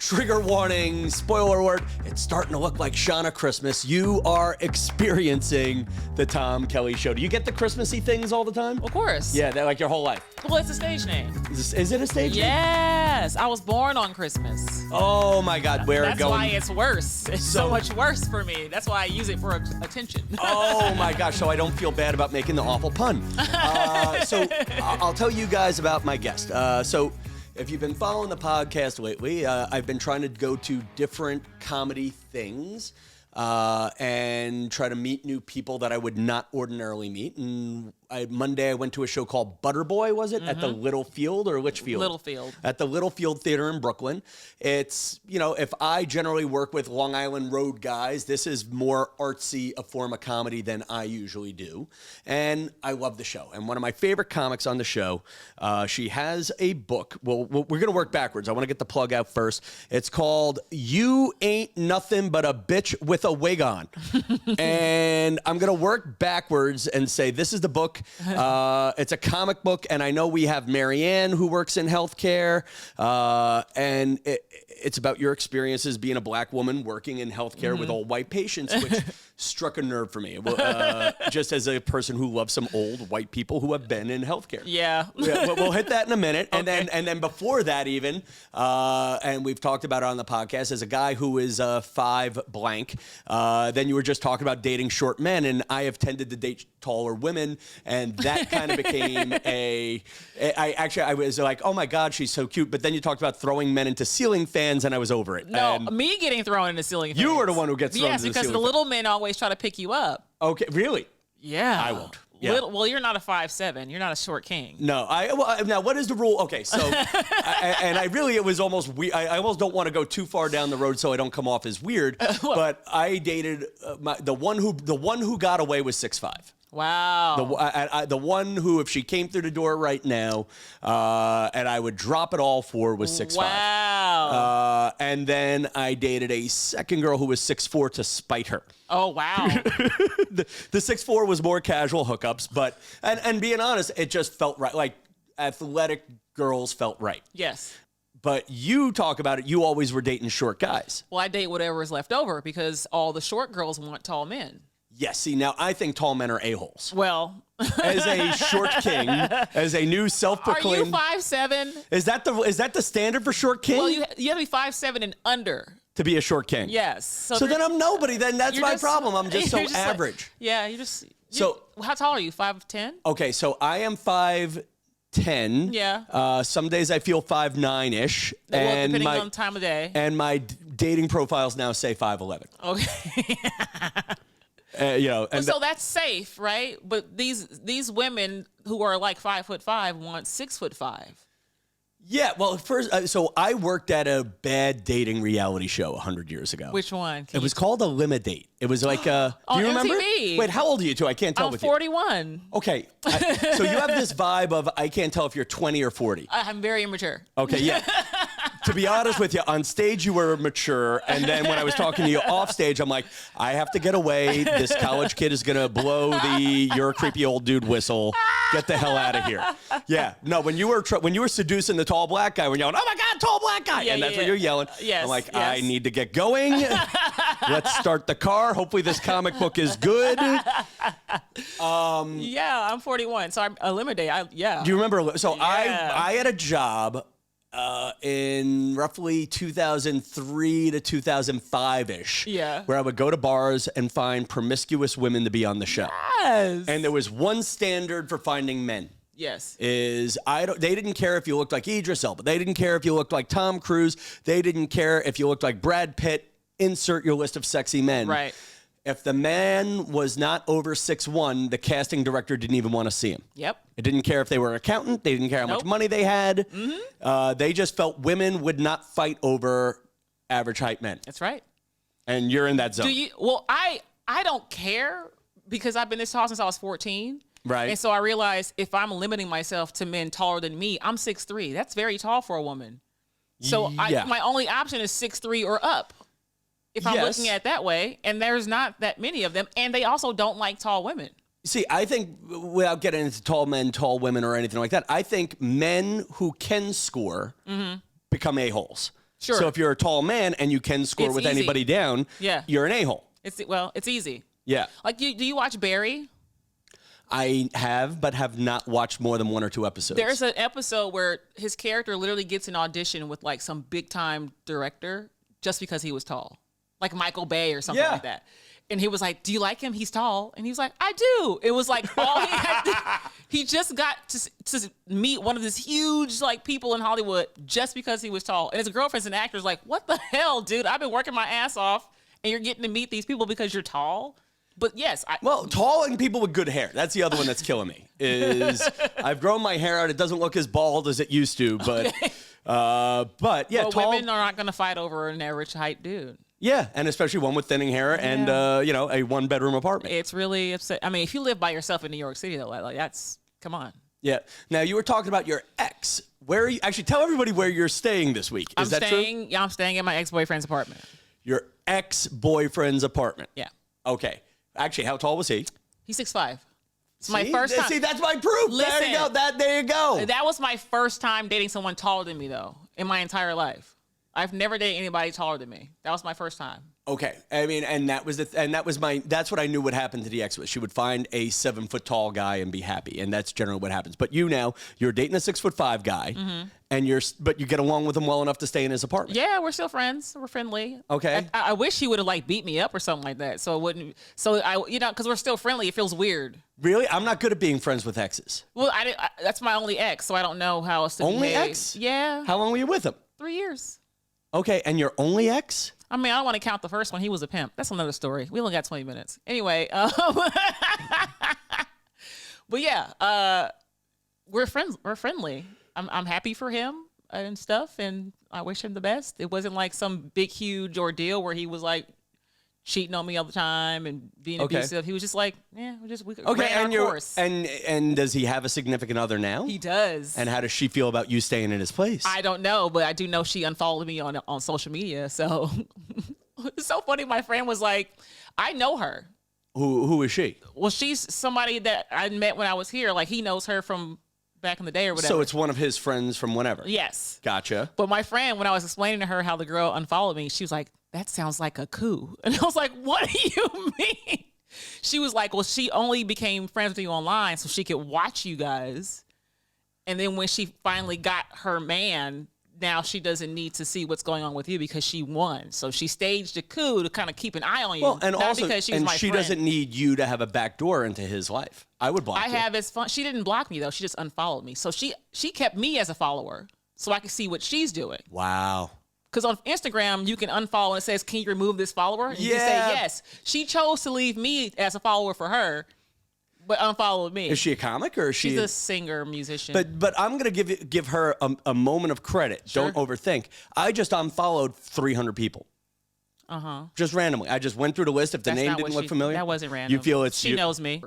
Trigger warning, spoiler alert, it's starting to look like Shanna Christmas. You are experiencing the Tom Kelly Show. Do you get the Christmassy things all the time? Of course. Yeah, they're like your whole life. Well, it's a stage name. Is it a stage name? Yes. I was born on Christmas. Oh my God, That's why it's worse. It's so much worse for me. That's why I use it for attention. Oh my gosh, so I don't feel bad about making the awful pun. So I'll tell you guys about my guest. So if you've been following the podcast lately, I've been trying to go to different comedy things and try to meet new people that I would not ordinarily meet. And Monday I went to a show called Butterboy, was it? Mm-hmm. At the Littlefield or Litchfield? Littlefield. At the Littlefield Theater in Brooklyn. It's, you know, if I generally work with Long Island Road guys, this is more artsy a form of comedy than I usually do. And I love the show. And one of my favorite comics on the show, she has a book. Well, we're going to work backwards. I want to get the plug out first. It's called You Ain't Nothing But a Bitch with a Wig On. And I'm going to work backwards and say this is the book. It's a comic book, and I know we have Marianne who works in healthcare, and it's about your experiences being a black woman working in healthcare with all white patients, which struck a nerve for me. Just as a person who loves some old white people who have been in healthcare. Yeah. We'll hit that in a minute, Okay. and then before that even, and we've talked about it on the podcast, as a guy who is 5 blank. Then you were just talking about dating short men, and I have tended to date taller women, and that kind of became I was like, oh my God, she's so cute. But then you talked about throwing men into ceiling fans, and I was over it. No, and me getting thrown into ceiling fans. you were the one who gets thrown into the because ceiling the fan. little men always try to pick you up. Okay, really? Yeah. I won't. Yeah. Well, you're not a 5'7". You're not a short king. No, now what is the rule? Okay, so it was almost weird. I almost don't want to go too far down the road so I don't come off as weird. But I dated the one who got away was 6'5". Wow. The one who, if she came through the door right now, and I would drop it all for, was 6'5". Wow. And then I dated a second girl who was 6'4" to spite her. Oh, wow. The 6'4" was more casual hookups, but and being honest, it just felt right. Like athletic girls felt right. Yes. But you talk about it. You always were dating short guys. Well, I date whatever is left over because all the short girls want tall men. Yes. See, now I think tall men are a-holes. Well, as a short king, as a new self-proclaimed. Are you 5'7"? Is that the standard for short king? Well, you have to be 5'7" and under to be a short king. Yes. So then I'm nobody. Then that's my problem. I'm just so average. How tall are you? 5'10"? Okay, so I am 5'10". Yeah. Some days I feel 5'9"-ish. Well, depending on time of day. And my dating profiles now say 5'11". Okay. And so that's safe, right? But these women who are like 5'5" want 6'5". Yeah, well, first, so I worked at a bad dating reality show 100 years ago. Which one? It was called Eliminate. It was like, do you remember? MTV. Wait, how old are you two? I can't tell I'm with 41. you. Okay, so you have this vibe of, I can't tell if you're 20 or 40. I'm very immature. Okay, yeah. To be honest with you, on stage you were mature, and then when I was talking to you off stage, I'm like, I have to get away. This college kid is gonna blow the "you're a creepy old dude" whistle. Get the hell out of here. Yeah, no. When you were seducing the tall black guy, when you're yelling, "Oh my God, tall black guy!" and that's what you're yelling. Yes, I'm like, I need to get going. Let's start the car. Hopefully, this comic book is good. Yeah, I'm 41, so I'm Eliminate. Do you remember? So I had a job. In roughly 2003 to 2005-ish, where I would go to bars and find promiscuous women to be on the show. Yes. And there was one standard for finding men. Yes. They didn't care if you looked like Idris Elba. They didn't care if you looked like Tom Cruise. They didn't care if you looked like Brad Pitt. Insert your list of sexy men. Right. If the man was not over 6'1", the casting director didn't even want to see him. Yep. It didn't care if they were an accountant. They didn't care how much money they had. Mm-hmm. They just felt women would not fight over average height men. That's right. And you're in that zone. Well, I don't care because I've been this tall since I was 14. Right. And so I realized if I'm limiting myself to men taller than me, I'm 6'3". That's very tall for a woman. So my only option is 6'3" or up. If I'm looking at it that way, and there's not that many of them, and they also don't like tall women. See, I think, without getting into tall men, tall women, or anything like that, I think men who can score become a-holes. Sure. So if you're a tall man and you can score It's with easy. anybody down, you're an a-hole. It's easy. Yeah. Like, do you watch Barry? I have, but have not watched more than 1 or 2 episodes. There's an episode where his character literally gets an audition with like some big time director just because he was tall, like Michael Bay or something like that. And he was like, "Do you like him? He's tall." And he was like, "I do." It was like all he had to, he just got to meet one of these huge like people in Hollywood just because he was tall. And his girlfriend's an actor is like, "What the hell, dude? I've been working my ass off and you're getting to meet these people because you're tall." But yes, tall and people with good hair. That's the other one that's killing me. Is I've grown my hair out. It doesn't look as bald as it used to, but tall. Women are not going to fight over an average height dude. Yeah, and especially one with thinning hair and a 1-bedroom apartment. It's really upset. I mean, if you live by yourself in New York City, though, like that's come on. Yeah. Now you were talking about your ex. Where are you? Actually, tell everybody where you're staying this week. Is that true? Yeah, I'm staying at my ex-boyfriend's apartment. Your ex-boyfriend's apartment. Yeah. Okay. Actually, how tall was he? He's 6'5". It's my first time. See, that's my proof. Listen, there you go. There you go. That was my first time dating someone taller than me, though, in my entire life. I've never dated anybody taller than me. That was my first time. Okay, I mean, that's what I knew would happen to the ex was she would find a 7-foot tall guy and be happy, and that's generally what happens. But you're dating a 6'5" guy, and but you get along with him well enough to stay in his apartment. Yeah, we're still friends. We're friendly. Okay. I wish he would have like beat me up or something like that, so it wouldn't. So because we're still friendly, it feels weird. Really, I'm not good at being friends with exes. Well, that's my only ex, so I don't know how else to only behave. Ex? Yeah. How long were you with him? 3 years. Okay, and your only ex? I mean, I don't want to count the first one. He was a pimp. That's another story. We only got 20 minutes. Anyway, but yeah, we're friends. We're friendly. I'm happy for him and stuff, and I wish him the best. It wasn't like some big, huge ordeal where he was like cheating on me all the time and being abusive. He was just like, we ran our course. And does he have a significant other now? He does. And how does she feel about you staying in his place? I don't know, but I do know she unfollowed me on social media. So it's so funny. My friend was like, I know her. Who is she? Well, she's somebody that I met when I was here. Like he knows her from back in the day or whatever. So it's one of his friends from whenever. Yes. Gotcha. But my friend, when I was explaining to her how the girl unfollowed me, she was like, that sounds like a coup. And I was like, what do you mean? She was like, well, she only became friends with you online so she could watch you guys. And then when she finally got her man, now she doesn't need to see what's going on with you because she won. So she staged a coup to kind of keep an eye on you. Well, and not also, because she was my she friend. doesn't need you to have a back door into his life. I would block you. It's fun. She didn't block me though. She just unfollowed me. So she kept me as a follower so I could see what she's doing. Wow. Because on Instagram, you can unfollow and it says, can you remove this follower? And you can say yes. She chose to leave me as a follower for her, but unfollowed me. Is she a comic or is she? She's a singer, musician. But I'm going to give her a moment of credit. Sure. Don't overthink. I just unfollowed 300 people. Just randomly. I just went through the list. If the name didn't look familiar. That wasn't random. You feel she knows me.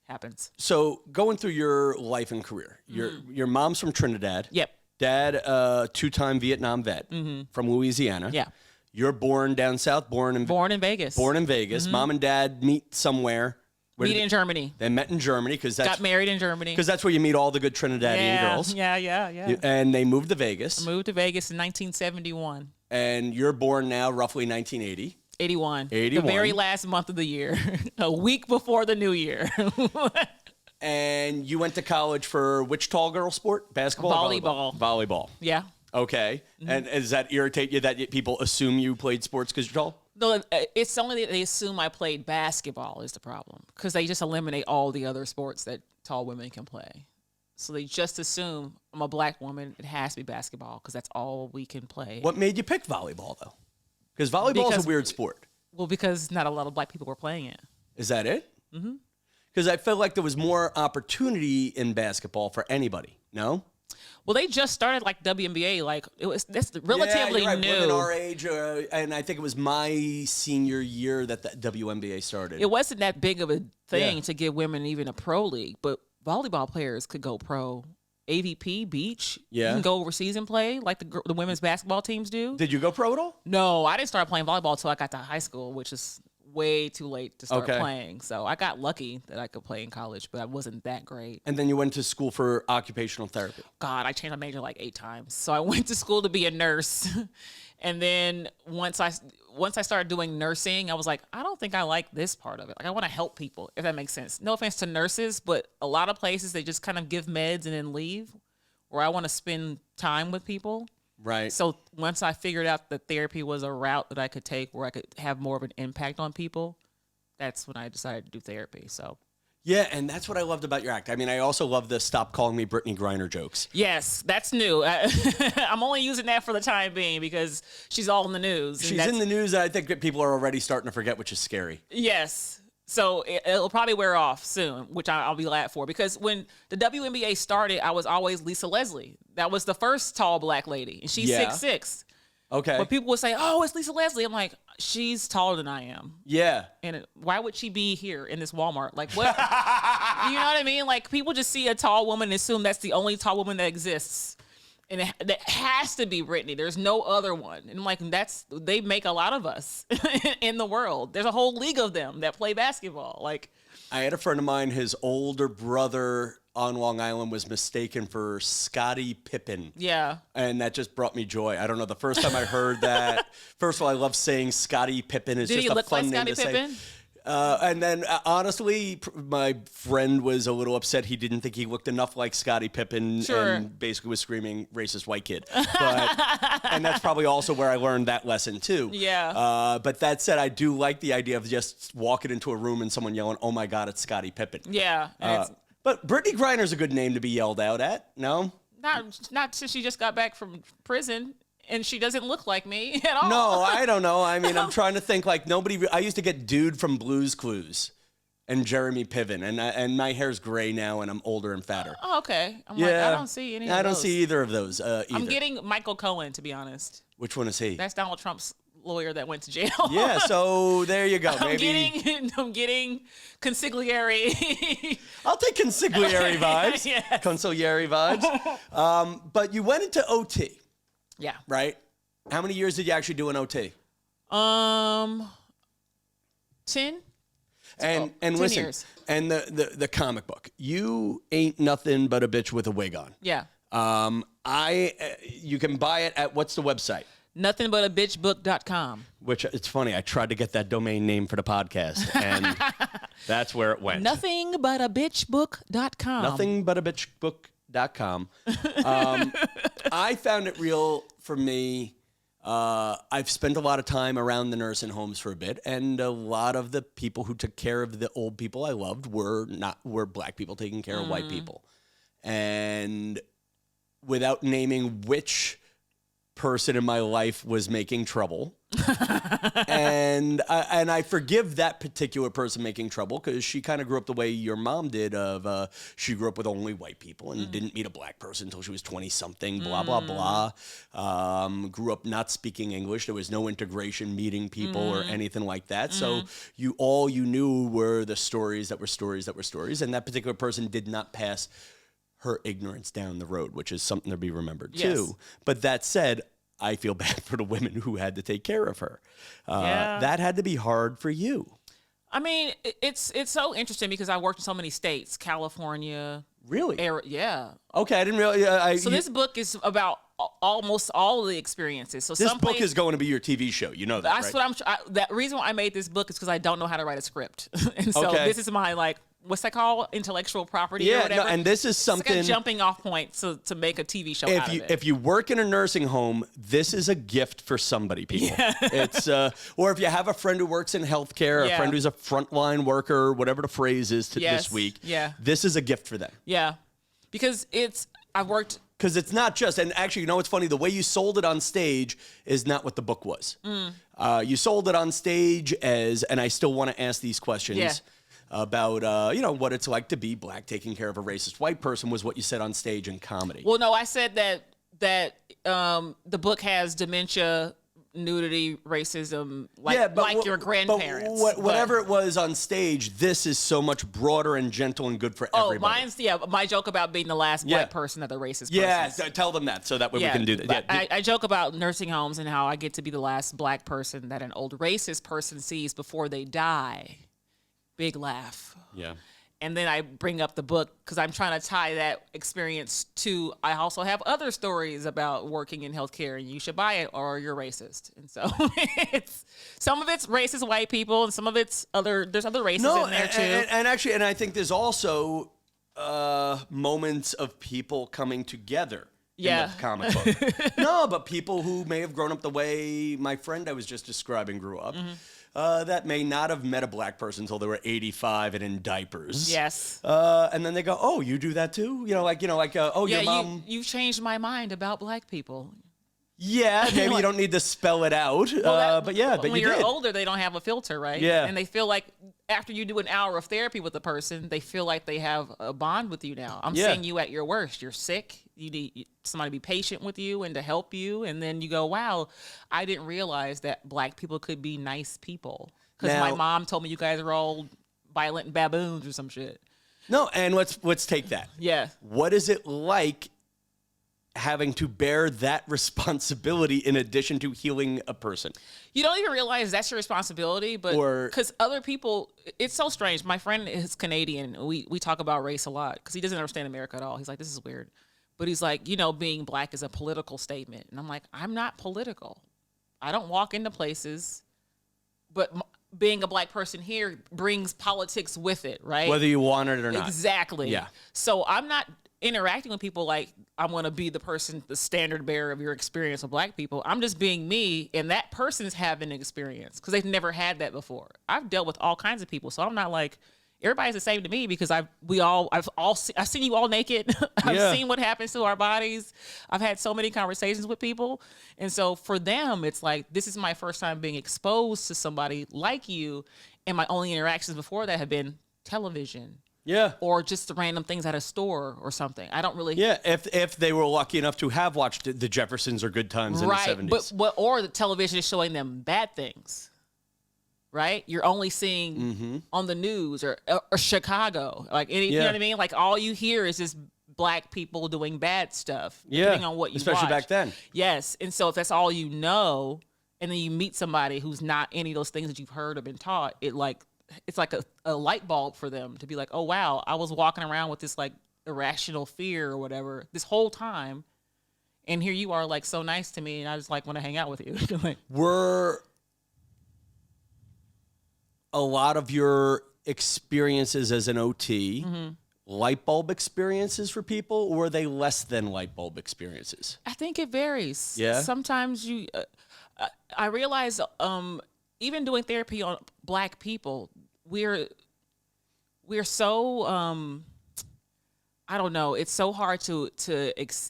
Happens. So going through your life and career, your mom's from Trinidad. Yep. Dad, 2-time Vietnam vet from Louisiana. Yeah. You're born down south, born in Vegas. Born in Vegas. Mom and dad meet somewhere. Meet in Germany. They met in Germany because that's got married in Germany. Because that's where you meet all the good Trinidadian girls. Yeah. And they moved to Vegas. I moved to Vegas in 1971. And you're born now roughly 1980. 81. The very last month of the year. A week before the new year. And you went to college for which tall girl sport? Basketball? Volleyball. Yeah. Okay. And does that irritate you that people assume you played sports because you're tall? No, it's only that they assume I played basketball is the problem. Because they just eliminate all the other sports that tall women can play. So they just assume I'm a black woman. It has to be basketball because that's all we can play. What made you pick volleyball, though? Because volleyball is a weird sport. Well, because not a lot of black people were playing it. Is that it? Mm-hmm. Because I felt like there was more opportunity in basketball for anybody. No? Well, they just started like WNBA. Like that's relatively you're right. new. Women our age, and I think it was my senior year that the WNBA started. It wasn't that big of a thing to give women even a pro league, but volleyball players could go pro. AVP, beach. Yeah. You can go overseas and play like the women's basketball teams do. Did you go pro at all? No, I didn't start playing volleyball until I got to high school, which is way too late to start playing. So I got lucky that I could play in college, but I wasn't that great. And then you went to school for occupational therapy. God, I changed my major like 8 times. So I went to school to be a nurse. And then once I started doing nursing, I was like, I don't think I like this part of it. Like, I want to help people, if that makes sense. No offense to nurses, but a lot of places they just kind of give meds and then leave. Where I want to spend time with people. Right. So once I figured out that therapy was a route that I could take where I could have more of an impact on people, that's when I decided to do therapy. So. Yeah, and that's what I loved about your act. I mean, I also love the "Stop Calling Me Brittany Griner" jokes. Yes, that's new. I'm only using that for the time being because she's all in the news. She's in the news. I think that people are already starting to forget, which is scary. Yes. So it'll probably wear off soon, which I'll be glad for. Because when the WNBA started, I was always Lisa Leslie. That was the first tall black lady. And she's 6'6". Okay. But people would say, oh, it's Lisa Leslie. I'm like, she's taller than I am. Yeah. And why would she be here in this Walmart? Like, what? You know what I mean? Like, people just see a tall woman and assume that's the only tall woman that exists. And that has to be Brittany. There's no other one. And I'm like, they make a lot of us in the world. There's a whole league of them that play basketball. Like, I had a friend of mine, his older brother on Long Island was mistaken for Scottie Pippen. Yeah. And that just brought me joy. I don't know, the first time I heard that, first of all, I love saying Scottie Pippen. It's just a fun name to say. And then, honestly, my friend was a little upset. He didn't think he looked enough like Scottie Pippen and basically was screaming, racist white kid. And that's probably also where I learned that lesson, too. Yeah. But that said, I do like the idea of just walking into a room and someone yelling, oh, my God, it's Scottie Pippen. Yeah. But Brittany Griner's a good name to be yelled out at, no? Not since she just got back from prison. And she doesn't look like me at all. No, I don't know. I mean, I'm trying to think like I used to get Dude from Blue's Clues and Jeremy Piven. And my hair's gray now and I'm older and fatter. Oh, okay. I'm like, I don't see any of those. I don't see either of those either. I'm getting Michael Cohen, to be honest. Which one is he? That's Donald Trump's lawyer that went to jail. Yeah, so there you go. I'm getting consigliere. I'll take consigliere vibes. Yes. Consigliere vibes. But you went into OT. Yeah. Right? How many years did you actually do an OT? 10. And 10 listen, years. and the comic book. You ain't nothing but a bitch with a wig on. Yeah. You can buy it at, what's the website? NothingbutaBitchbook.com. Which, it's funny, I tried to get that domain name for the podcast, and that's where it went. NothingbutaBitchbook.com. NothingbutaBitchbook.com. I found it real for me. I've spent a lot of time around the nursing homes for a bit, and a lot of the people who took care of the old people I loved were black people taking care of white people. And without naming which person in my life was making trouble, and I forgive that particular person making trouble because she kind of grew up the way your mom did. She grew up with only white people and didn't meet a black person until she was 20-something. Blah blah blah. Grew up not speaking English. There was no integration, meeting people or anything like that. So all you knew were the stories that were stories that were stories, and that particular person did not pass her ignorance down the road, which is something to be remembered too. But that said, I feel bad for the women who had to take care of her. That had to be hard for you. I mean, it's so interesting because I worked in so many states, California. Really? Yeah. Okay, I didn't realize. So this book is about almost all of the experiences. So this book is going to be your TV show. You know that, That's right? what that reason why I made this book is because I don't know how to write a script. And so this is my what's that called? Intellectual property or whatever. No, and this is something. It's like a jumping off point to make a TV show out of it. If you work in a nursing home, this is a gift for somebody, people. Yeah. It's or if you have a friend who works in healthcare, a friend who's a frontline worker, whatever the phrase is this week. Yeah. This is a gift for them. Yeah. Because I've worked. Because it's not just, and actually, you know what's funny? The way you sold it on stage is not what the book was. You sold it on stage as, and I still want to ask these questions about, what it's like to be black taking care of a racist white person was what you said on stage in comedy. Well, no, I said that the book has dementia, nudity, racism, like your grandparents. Whatever it was on stage, this is so much broader and gentle and good for everybody. My joke about being the last black person that the racist person. Yeah, tell them that so that way we can do that. Yeah. I joke about nursing homes and how I get to be the last black person that an old racist person sees before they die. Big laugh. Yeah. And then I bring up the book because I'm trying to tie that experience to, I also have other stories about working in healthcare and you should buy it or you're racist. And so some of it's racist white people and some of it's there's other races in there too. And actually, I think there's also moments of people coming together in the comic book. No, but people who may have grown up the way my friend I was just describing grew up. That may not have met a black person until they were 85 and in diapers. Yes. And then they go, "Oh, you do that too?" Oh, yeah, your mom. You changed my mind about black people. Yeah, maybe you don't need to spell it out. But when you you're did. older, they don't have a filter, right? Yeah. And they feel like after you do an hour of therapy with a person, they feel like they have a bond with you now. I'm seeing you at your worst. You're sick. You need somebody to be patient with you and to help you. And then you go, wow, I didn't realize that black people could be nice people. Because my mom told me you guys are all violent baboons or some shit. No, and let's take that. Yeah. What is it like having to bear that responsibility in addition to healing a person? You don't even realize that's your responsibility, but because other people, it's so strange. My friend is Canadian. We talk about race a lot because he doesn't understand America at all. He's like, this is weird. But he's like, being black is a political statement. And I'm like, I'm not political. I don't walk into places, but being a black person here brings politics with it, right? Whether you want it or not. Exactly. Yeah. So I'm not interacting with people like I'm going to be the person, the standard bearer of your experience with black people. I'm just being me, and that person's having an experience because they've never had that before. I've dealt with all kinds of people, so I'm not like everybody's the same to me because I've seen you all naked. I've seen what happens to our bodies. I've had so many conversations with people, and so for them, it's like this is my first time being exposed to somebody like you, and my only interactions before that have been television. Yeah. Or just the random things at a store or something. I don't really... Yeah, if they were lucky enough to have watched the Jeffersons or Good Times in the 70s. But or the television is showing them bad things, right? You're only seeing on the news or Chicago. You know what I mean? Like all you hear is just black people doing bad stuff, depending on what you especially watch. back then. Yes, and so if that's all you know, and then you meet somebody who's not any of those things that you've heard or been taught, it's like a light bulb for them to be like, oh, wow, I was walking around with this like irrational fear or whatever this whole time. And here you are like so nice to me. And I just like want to hang out with you. Were a lot of your experiences as an OT light bulb experiences for people, or were they less than light bulb experiences? I think it varies. Yeah. Sometimes I realize, even doing therapy on black people, we're so I don't know. It's so hard to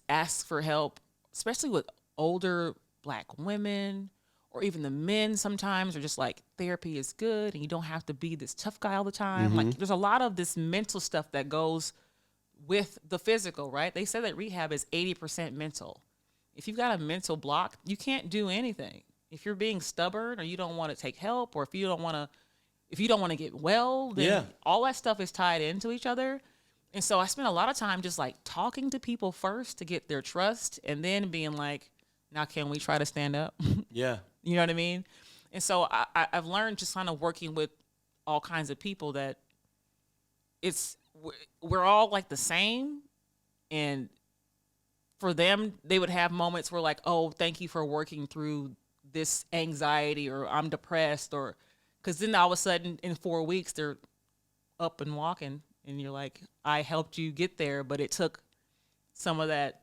ask for help, especially with older black women or even the men. Sometimes are just like therapy is good and you don't have to be this tough guy all the time. Like there's a lot of this mental stuff that goes with the physical, right? They say that rehab is 80% mental. If you've got a mental block, you can't do anything. If you're being stubborn or you don't want to take help or if you don't want to get well, then all that stuff is tied into each other. And so I spend a lot of time just like talking to people first to get their trust and then being like, now can we try to stand up? Yeah. You know what I mean? And so I've learned just kind of working with all kinds of people that we're all like the same. And for them, they would have moments where like, oh, thank you for working through this anxiety or I'm depressed or because then all of a sudden in 4 weeks they're up and walking and you're like, I helped you get there, but it took some of that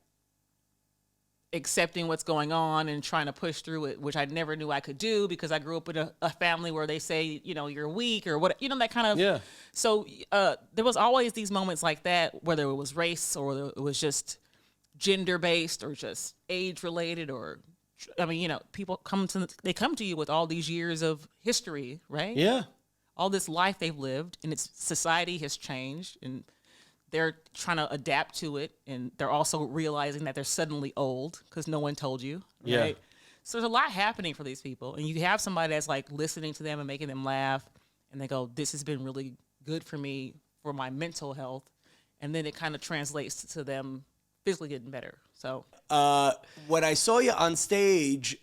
accepting what's going on and trying to push through it, which I never knew I could do because I grew up in a family where they say, you're weak or what, that kind of. Yeah. So there was always these moments like that, whether it was race or it was just gender based or just age related or, people come to you with all these years of history, right? Yeah. All this life they've lived and society has changed and they're trying to adapt to it. And they're also realizing that they're suddenly old because no one told you. Right? Yeah. So there's a lot happening for these people. And you have somebody that's like listening to them and making them laugh. And they go, this has been really good for me for my mental health. And then it kind of translates to them physically getting better. So when I saw you on stage,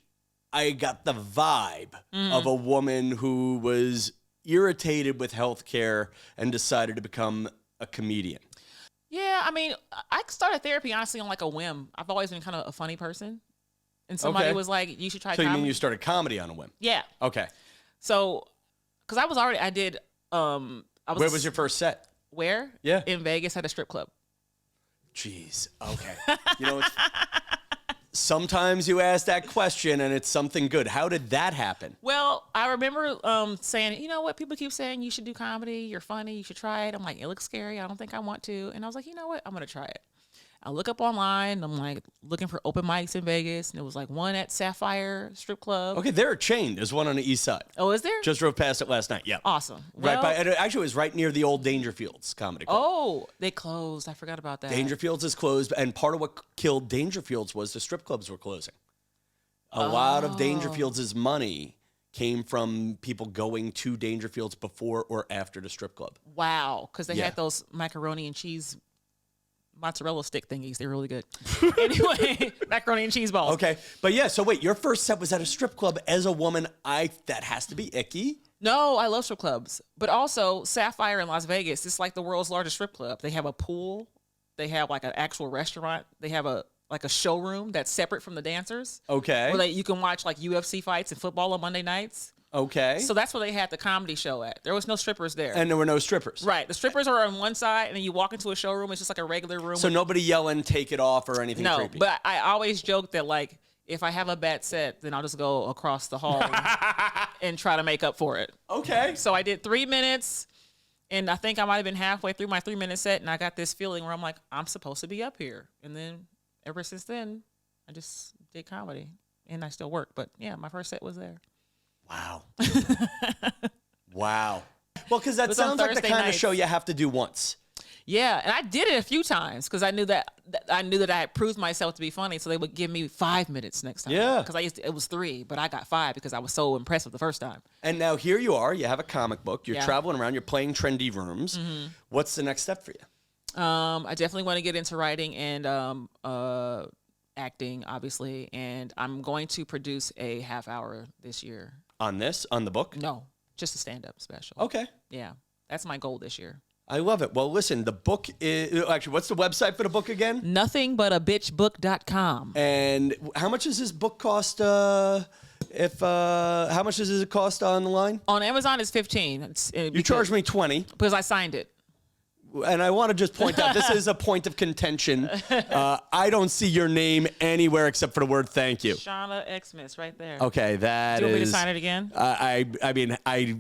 I got the vibe of a woman who was irritated with healthcare and decided to become a comedian? Yeah, I mean, I started therapy honestly on like a whim. I've always been kind of a funny person. And somebody was like, you should try comedy. So you mean you started comedy on a whim? Yeah. Okay. So, because Where was your first set? Where? Yeah. In Vegas at a strip club. Jeez. Okay. You know, sometimes you ask that question and it's something good. How did that happen? Well, I remember saying, you know what? People keep saying you should do comedy. You're funny. You should try it. I'm like, it looks scary. I don't think I want to. And I was like, you know what? I'm going to try it. I look up online. I'm like looking for open mics in Vegas. And it was like one at Sapphire Strip Club. Okay, they're a chain. There's one on the east side. Oh, is there? Just drove past it last night. Yeah. Awesome. Right by, and actually, it was right near the old Dangerfields Comedy Club. Oh, they closed. I forgot about that. Dangerfields is closed, and part of what killed Dangerfields was the strip clubs were closing. A lot of Dangerfields' money came from people going to Dangerfields before or after the strip club. Wow, because they had those macaroni and cheese mozzarella stick thingies. They're really good. Anyway, macaroni and cheese balls. Okay, but yeah, so wait, your first set was at a strip club as a woman. That has to be icky. No, I love strip clubs. But also, Sapphire in Las Vegas, it's like the world's largest strip club. They have a pool. They have like an actual restaurant. They have a showroom that's separate from the dancers. Okay. Where you can watch like UFC fights and football on Monday nights. Okay. So that's where they had the comedy show at. There was no strippers there. And there were no strippers. Right. The strippers are on one side, and then you walk into a showroom. It's just like a regular room. So nobody yelling, take it off or anything creepy? No, but I always joke that, like, if I have a bad set, then I'll just go across the hall and try to make up for it. Okay. So I did 3 minutes, and I think I might have been halfway through my 3-minute set, and I got this feeling where I'm like, I'm supposed to be up here. And then ever since then, I just did comedy, and I still work. But, yeah, my first set was there. Wow. Wow. Well, because that sounds like the kind of show you have to do once. Yeah, and I did it a few times because I knew that I had proved myself to be funny, so they would give me 5 minutes next time. Yeah. Because it was 3, but I got 5 because I was so impressed with the first time. And now here you are. You have a comic book. You're traveling around. You're playing trendy rooms. Mm-hmm. What's the next step for you? I definitely want to get into writing and acting, obviously, and I'm going to produce a half hour this year. On the book? No, just a stand-up special. Okay. Yeah, that's my goal this year. I love it. Well, listen, the book is... Actually, what's the website for the book again? NothingbutaBitchBook.com. And how much does this book cost? How much does it cost on the line? On Amazon, it's $15. You charged me $20. Because I signed it. And I want to just point out, this is a point of contention. I don't see your name anywhere except for the word thank you. Shanna Christmas, right there. Okay, that is... Do you want me to sign it again? I mean, I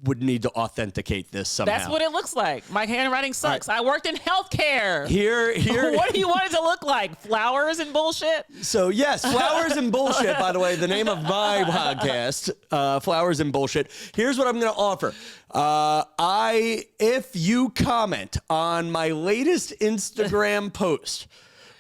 would need to authenticate this somehow. That's what it looks like. My handwriting sucks. Right. I worked in healthcare. Here. What do you want it to look like? Flowers and bullshit? So, yes, Flowers and Bullshit, by the way, the name of my podcast, Flowers and Bullshit. Here's what I'm going to offer. If you comment on my latest Instagram post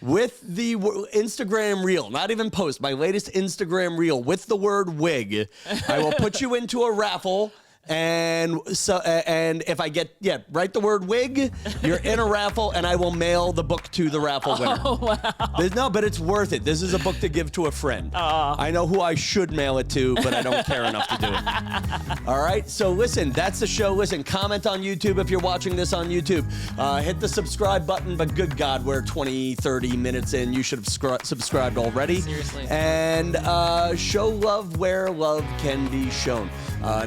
with the Instagram reel, not even post, my latest Instagram reel with the word wig, I will put you into a raffle. And if I get, write the word wig, you're in a raffle, and I will mail the book to the raffle winner. Oh, wow. No, but it's worth it. This is a book to give to a friend. I know who I should mail it to, but I don't care enough to do it. All right, so listen, that's the show. Listen, comment on YouTube if you're watching this on YouTube. Hit the subscribe button, but good God, we're 20, 30 minutes in. You should have subscribed already. Seriously. And show love where love can be shown.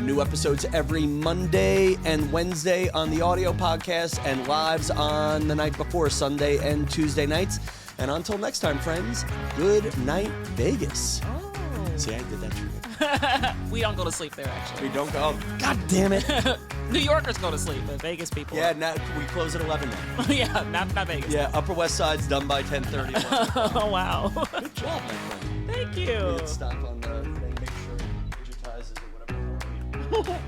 New episodes every Monday and Wednesday on the audio podcast and lives on the night before, Sunday and Tuesday nights. And until next time, friends, good night, Vegas. Oh. See, I did that to you. We don't go to sleep there, actually. We don't go. God damn it. New Yorkers go to sleep, but Vegas people. Yeah, now we close at 11 now. Yeah, not Vegas. Yeah, Upper West Side's done by 10:30. Oh, wow. Good job, my friend. Thank you. Hit stop on the thing, make sure it digitizes or whatever.